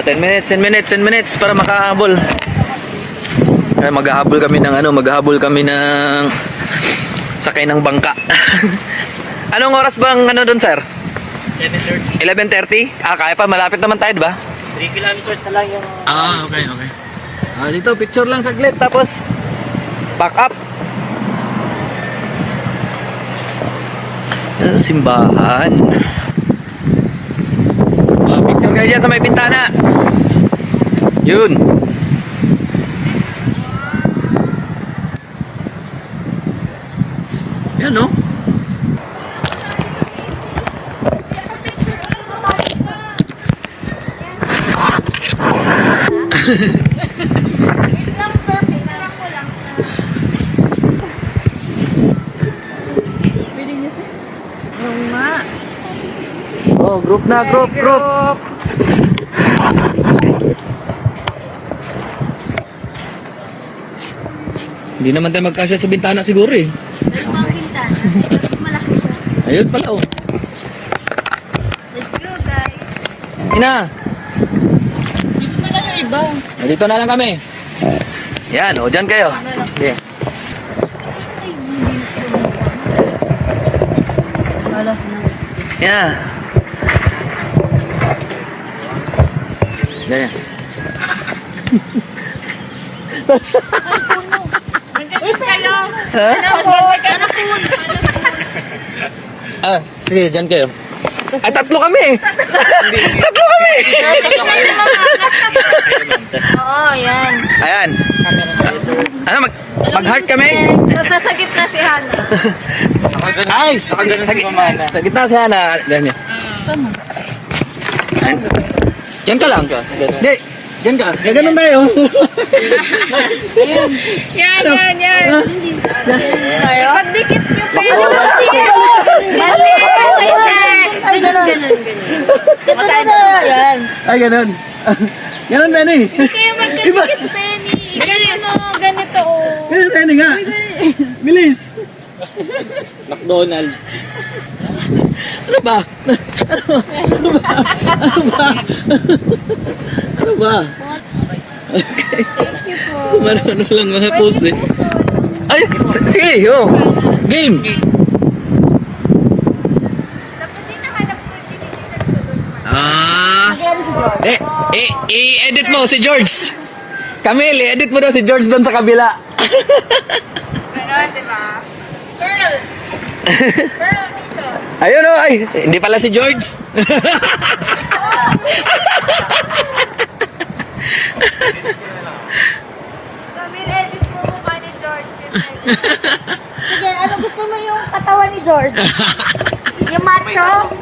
10 minutes, 10 minutes, 10 minutes para makahabol. Maghahabol kami ng sakay ng bangka. Anong oras bang doon, sir? 11:30. 11:30? Kaya pa, malapit naman tayo, diba? 3 kilometers na lang yung... Okay. Dito, picture lang saglit, tapos pack up. Simbahan. Picture kayo dyan sa may bintana. Yun. Yan, no? Oh, group na, group. Hindi naman tayo magkasya sa bintana siguro eh. Mas malaki siya. Ayun pala oh. Let's go, guys. Ina, Dito na lang yung iba. dito na lang kami. Yan, dyan kayo. Okay. Yan. Ganyan. Sige, dyan kayo. Ay, tatlo kami. Tatlo kami. Oo, yan. Ayan. Mag-heart kami? Nasa gitna si Hana. Ay, sa gitna si Hana. Ganyan. Diyan ka lang. Hindi, diyan ka. Gaganon tayo. Yan. Pagdikit nyo pa yan. Ganun. Ay, ganon. Ganon, Benny. Kaya magkadikit, Penny. Ganito. Ganon, Benny nga. Bilis. McDonald's. Ano ba? Ano ba? Okay. Marano lang mga pose eh. Ay, sige, game. I-edit mo si George. Camille, i-edit mo daw si George doon sa kabila. Ganun, diba? Pearl dito. Ayun ay, hindi pala si George. Camille, edit mo mukha ni George. Sige, ano gusto mo yung katawan ni George? Yung macho?